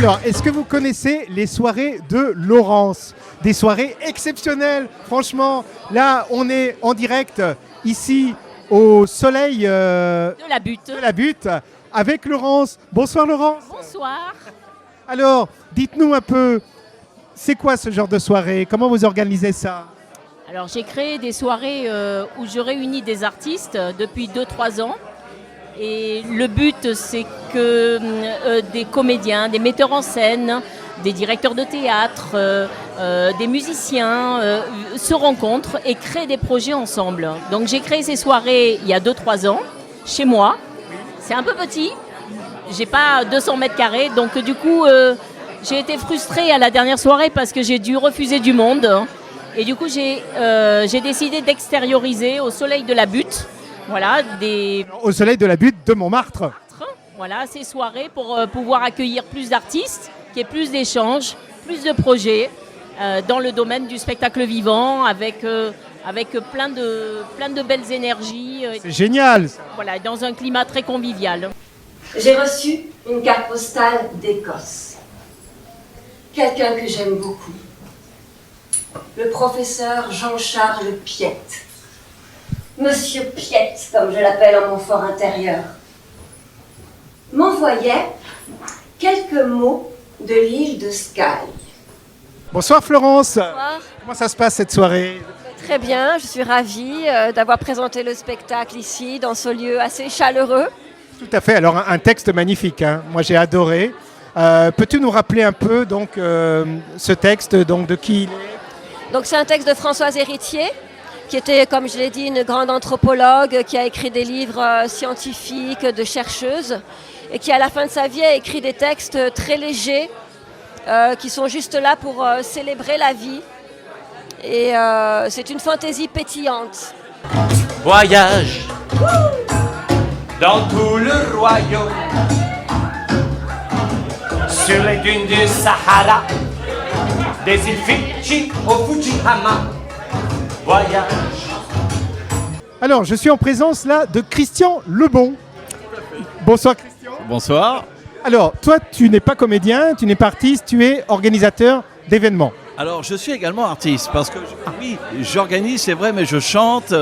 Alors, est-ce que vous connaissez les soirées de Laurence? Des soirées exceptionnelles, franchement. Là, on est en direct ici au soleil De la butte. de la butte avec Laurence. Bonsoir Laurence. Bonsoir. Alors, dites-nous un peu, c'est quoi ce genre de soirée? Comment vous organisez ça? Alors j'ai créé des soirées où je réunis des artistes depuis 2-3 ans. Et le but, c'est que des comédiens, des metteurs en scène, des directeurs de théâtre, des musiciens se rencontrent et créent des projets ensemble. Donc j'ai créé ces soirées il y a 2-3 ans, chez moi. C'est un peu petit, j'ai pas 200 mètres carrés, donc du coup j'ai été frustrée à la dernière soirée parce que j'ai dû refuser du monde. Et du coup j'ai décidé d'extérioriser au soleil de la butte. Voilà, Au soleil de la butte de Montmartre. voilà, ces soirées pour pouvoir accueillir plus d'artistes, qu'il y ait plus d'échanges, plus de projets dans le domaine du spectacle vivant avec plein de belles énergies. C'est génial. Voilà, dans un climat très convivial. J'ai reçu une carte postale d'Écosse. Quelqu'un que j'aime beaucoup. Le professeur Jean-Charles Piette. Monsieur Piette, comme je l'appelle en mon fort intérieur, m'envoyait quelques mots de l'île de Skye. Bonsoir Florence. Bonsoir. Comment ça se passe cette soirée? Très bien, je suis ravie d'avoir présenté le spectacle ici, dans ce lieu assez chaleureux. Tout à fait. Alors un texte magnifique, hein. Moi j'ai adoré. Peux-tu nous rappeler un peu donc ce texte, donc de qui il est? Donc c'est un texte de Françoise Héritier, qui était, comme je l'ai dit, une grande anthropologue, qui a écrit des livres scientifiques, de chercheuse, et qui à la fin de sa vie a écrit des textes très légers, qui sont juste là pour célébrer la vie. Et c'est une fantaisie pétillante. Voyage dans tout le royaume, sur les dunes du Sahara, des îles Fidji au Fujiyama. Voyage. Alors je suis en présence là de Christian Lebon. Bonsoir Christian. Bonsoir. Alors toi tu n'es pas comédien, tu n'es pas artiste, tu es organisateur d'événements. Alors je suis également artiste parce que oui, j'organise, c'est vrai, mais je chante,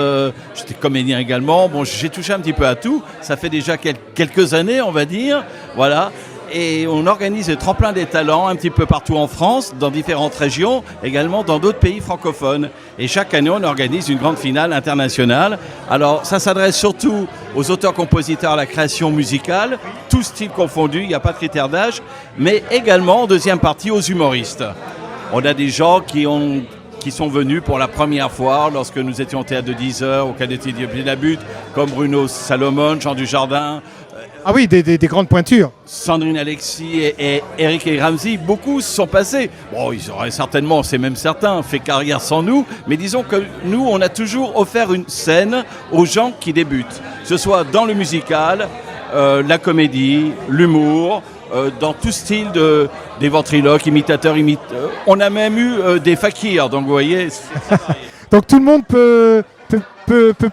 j'étais comédien également, bon j'ai touché un petit peu à tout, ça fait déjà quelques années on va dire, voilà. Et on organise le tremplin des talents un petit peu partout en France, dans différentes régions, également dans d'autres pays francophones. Et chaque année, on organise une grande finale internationale. Alors, ça s'adresse surtout aux auteurs-compositeurs à la création musicale, tous styles confondus, il n'y a pas de critère d'âge, mais également, en deuxième partie, aux humoristes. On a des gens qui sont venus pour la première fois lorsque nous étions au théâtre de 10 heures, au Cadet de la Butte, comme Bruno Salomon, Jean Dujardin. Ah oui, des grandes pointures. Sandrine Alexis et Eric et Ramsey, beaucoup se sont passés. Bon, ils auraient certainement, c'est même certain, fait carrière sans nous, mais disons que nous, on a toujours offert une scène aux gens qui débutent, que ce soit dans le musical, la comédie, l'humour, dans tout style des ventriloques, imitateurs, on a même eu des fakirs, donc vous voyez. Donc tout le monde peut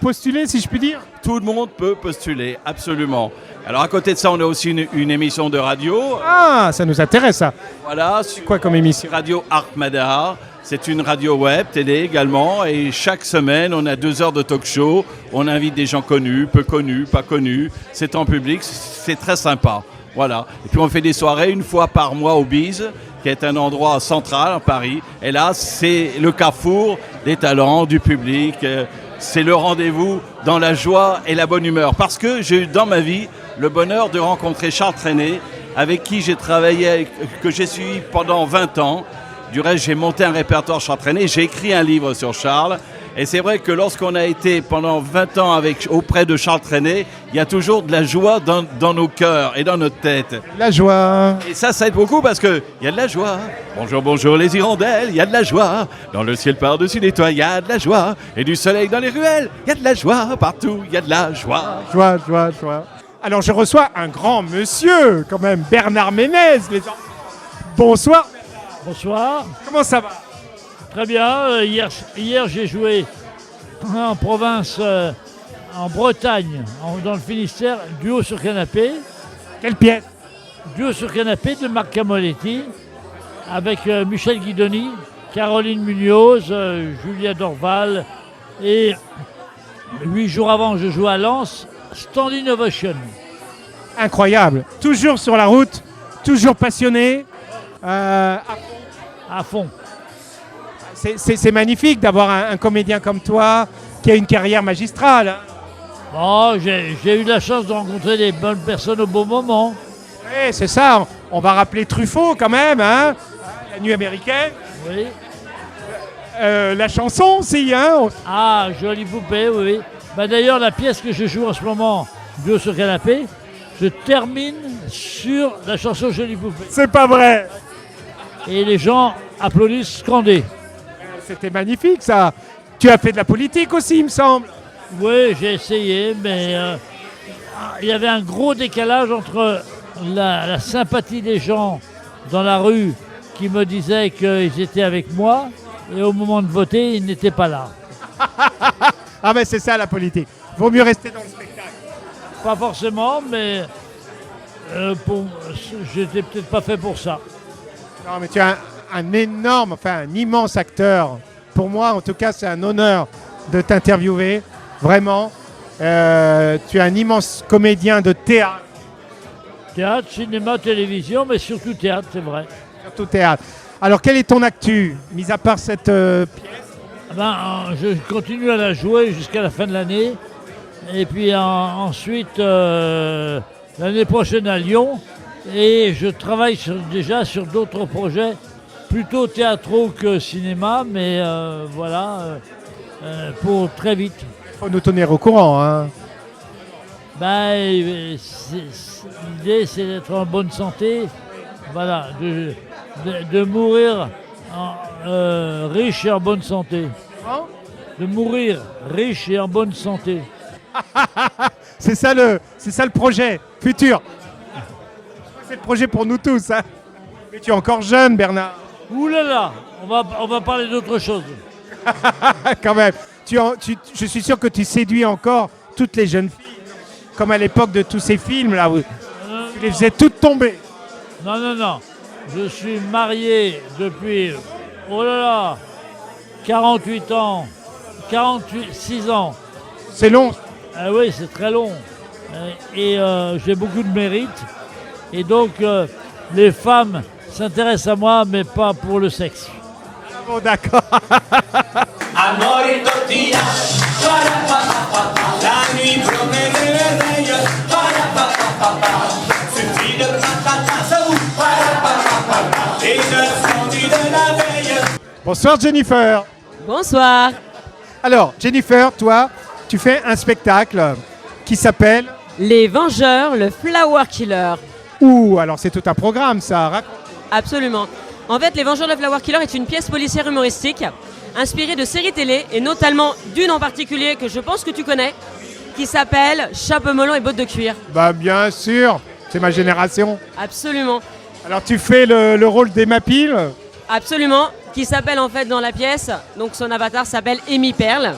postuler, si je puis dire. Tout le monde peut postuler, absolument. Alors à côté de ça, on a aussi une émission de radio. Ah, ça nous intéresse ça. Voilà. C'est quoi comme émission? Radio Armada. C'est une radio web, télé également. Et chaque semaine, on a 2 heures de talk show. On invite des gens connus, peu connus, pas connus. C'est en public, c'est très sympa. Voilà. Et puis on fait des soirées une fois par mois au Bise, qui est un endroit central à Paris. Et là, c'est le carrefour des talents, du public. C'est le rendez-vous dans la joie et la bonne humeur. Parce que j'ai eu dans ma vie le bonheur de rencontrer Charles Trenet, avec qui j'ai travaillé, que j'ai suivi pendant 20 ans. Du reste, j'ai monté un répertoire Charles Trenet, j'ai écrit un livre sur Charles. Et c'est vrai que lorsqu'on a été pendant 20 ans auprès de Charles Trenet, il y a toujours de la joie dans nos cœurs et dans notre tête. La joie. Et ça aide beaucoup parce qu'il y a de la joie. Bonjour, bonjour les hirondelles, il y a de la joie. Dans le ciel par-dessus les toits, il y a de la joie. Et du soleil dans les ruelles, il y a de la joie. Partout, il y a de la joie. Joie, joie, joie. Alors je reçois un grand monsieur, quand même, Bernard Ménez. Bonsoir. Bonsoir. Comment ça va? Très bien. Hier j'ai joué en province, en Bretagne, dans le Finistère, duo sur canapé. Quelle pièce? Duo sur canapé de Marc Camoletti avec Michel Guidoni, Caroline Munoz, Julia Dorval et 8 jours avant je joue à Lens, Standing Ovation. Incroyable. Toujours sur la route, toujours passionné. À fond. C'est magnifique d'avoir un comédien comme toi qui a une carrière magistrale. Bon, j'ai eu la chance de rencontrer des bonnes personnes au bon moment. Oui, c'est ça. On va rappeler Truffaut quand même, hein. La nuit américaine. Oui. La chanson aussi, hein. Ah, Jolie poupée, oui. Bah, d'ailleurs, la pièce que je joue en ce moment, Duo sur canapé, je termine sur la chanson Jolie poupée. C'est pas vrai. Et les gens applaudissent scandés. C'était magnifique ça. Tu as fait de la politique aussi, il me semble. Oui, j'ai essayé, mais il y avait un gros décalage entre la sympathie des gens dans la rue qui me disaient qu'ils étaient avec moi et au moment de voter, ils n'étaient pas là. Ah mais c'est ça la politique. Vaut mieux rester dans le spectacle. Pas forcément, mais j'étais peut-être pas fait pour ça. Non mais tu es un immense acteur. Pour moi, en tout cas, c'est un honneur de t'interviewer. Vraiment. Tu es un immense comédien de théâtre. Théâtre, cinéma, télévision, mais surtout théâtre, c'est vrai. Surtout théâtre. Alors, quelle est ton actu, mis à part cette pièce? Je continue à la jouer jusqu'à la fin de l'année. Et puis ensuite, l'année prochaine à Lyon. Et je travaille déjà sur d'autres projets, plutôt théâtraux que cinéma, mais pour très vite. Il faut nous tenir au courant, hein. L'idée, c'est d'être en bonne santé, voilà, de mourir riche et en bonne santé. De mourir riche et en bonne santé. C'est ça le projet futur. C'est le projet pour nous tous, hein. Mais tu es encore jeune, Bernard. Ouh là là, on va parler d'autre chose. Quand même. Je suis sûr que tu séduis encore toutes les jeunes filles. Comme à l'époque de tous ces films, là, où tu les faisais toutes tomber. Non. Je suis marié depuis, 48 ans, 46 ans. C'est long. Ah oui, c'est très long. Et j'ai beaucoup de mérite. Et donc, les femmes s'intéressent à moi, mais pas pour le sexe. Bon, d'accord. Amore tortilla, la nuit promène l'éveil, suffit de patata, et l'heure fondue de la veille. Bonsoir Jennifer. Bonsoir. Alors, Jennifer, toi, tu fais un spectacle qui s'appelle... Les Vengeurs, le Flower Killer. Ouh, alors c'est tout un programme, ça. Raconte. Absolument. En fait, Les Vengeurs, le Flower Killer est une pièce policière humoristique inspirée de séries télé et notamment d'une en particulier que je pense que tu connais, qui s'appelle Chapeau melon et bottes de cuir. Bah bien sûr, c'est ma génération. Absolument. Alors tu fais le rôle d'Emma Peel. Absolument. Qui s'appelle en fait dans la pièce, donc son avatar s'appelle Amy Pearl.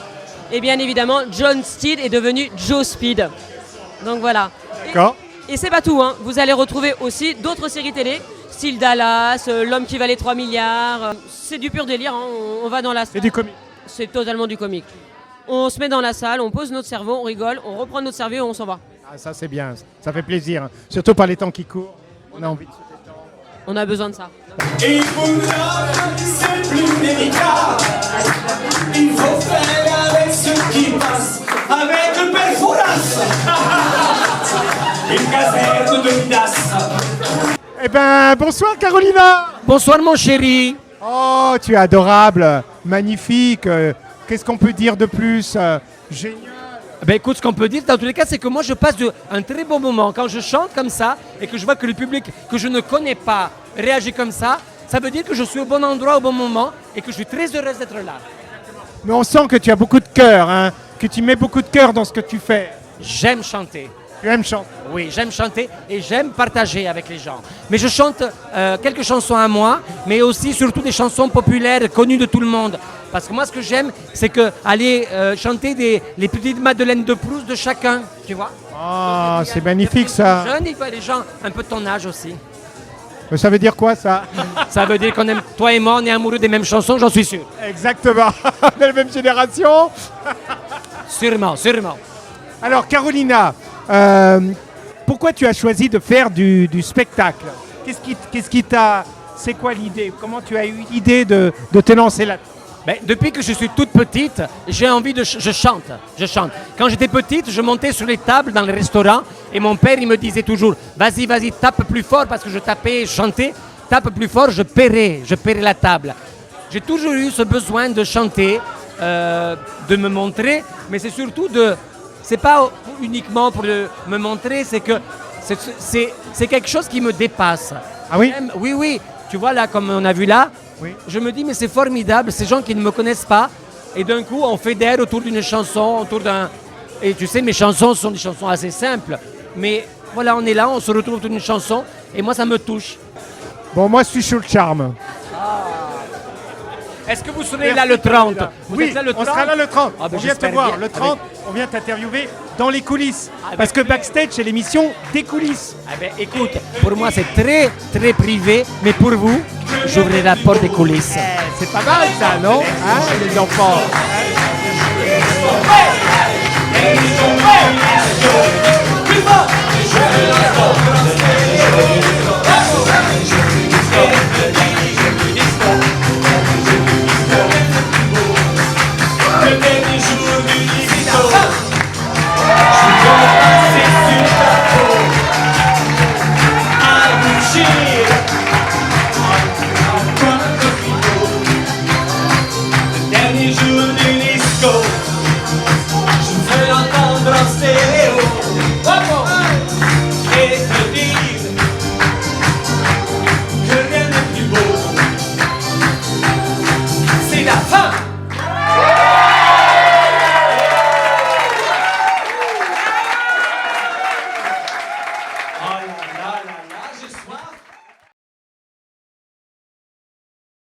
Et bien évidemment, John Steed est devenu Joe Speed. Donc voilà. D'accord. Et c'est pas tout, hein. Vous allez retrouver aussi d'autres séries télé, style Dallas, L'homme qui valait 3 milliards. C'est du pur délire, hein. On va dans la salle. C'est du comique. C'est totalement du comique. On se met dans la salle, on pose notre cerveau, on rigole, on reprend notre cerveau et on s'en va. Ah, ça c'est bien, ça fait plaisir. Surtout par les temps qui courent. On a envie de se détendre. On a besoin de ça. Et pour l'homme, c'est plus délicat. Il faut faire avec ce qui passe, avec le père Fouras. Une caserne de Midas. Eh ben, bonsoir Carolina. Bonsoir mon chéri. Oh, tu es adorable, magnifique. Qu'est-ce qu'on peut dire de plus? Génial. Ben écoute, ce qu'on peut dire dans tous les cas, c'est que moi je passe un très bon moment. Quand je chante comme ça et que je vois que le public que je ne connais pas réagit comme ça veut dire que je suis au bon endroit au bon moment et que je suis très heureuse d'être là. Mais on sent que tu as beaucoup de cœur, hein, que tu mets beaucoup de cœur dans ce que tu fais. J'aime chanter. Tu aimes chanter? Oui, j'aime chanter et j'aime partager avec les gens. Mais je chante quelques chansons à moi, mais aussi surtout des chansons populaires connues de tout le monde. Parce que moi, ce que j'aime, c'est aller chanter les petites Madeleines de Proust de chacun, tu vois. Ah, Donc, il y a- c'est magnifique ça. Jeune, il faut les gens un peu de ton âge aussi. Mais ça veut dire quoi ça? Ça veut dire qu'on aime, toi et moi, on est amoureux des mêmes chansons, j'en suis sûr. Exactement. De la même génération. Sûrement, sûrement. Alors Carolina, pourquoi tu as choisi de faire du spectacle? Qu'est-ce qui t'a... C'est quoi l'idée? Comment tu as eu l'idée de te lancer là? Ben, depuis que je suis toute petite, j'ai envie de... je chante. Quand j'étais petite, je montais sur les tables dans les restaurants et mon père, il me disait toujours « Vas-y, vas-y, tape plus fort » parce que je tapais, je chantais. « Tape plus fort, je paierai la table. » J'ai toujours eu ce besoin de chanter, de me montrer, mais c'est surtout de... C'est pas uniquement pour me montrer, c'est que c'est quelque chose qui me dépasse. Ah oui? Oui, oui. Tu vois là, comme on a vu là, Oui. je me dis mais c'est formidable, ces gens qui ne me connaissent pas, et d'un coup on fédère autour d'une chanson, autour d'un... Et tu sais, mes chansons sont des chansons assez simples, mais voilà, on est là, on se retrouve autour d'une chanson, et moi ça me touche. Bon, moi je suis sous le charme. Est-ce que vous serez là le 30? Vous Oui, êtes là le 30? on sera là le 30. Ah, ben, on vient te j'espère voir bien. le 30. On vient t'interviewer dans les coulisses. Avec Parce que plaisir. backstage, c'est l'émission des coulisses. Eh ben, écoute, pour moi c'est très très privé, mais pour vous, j'ouvrirai la porte des coulisses. C'est pas mal ça, non? Hein, les enfants. Le dernier jour du disco, je dois passer sur ta peau, à bouger, en coin de frigo. Le dernier jour du disco,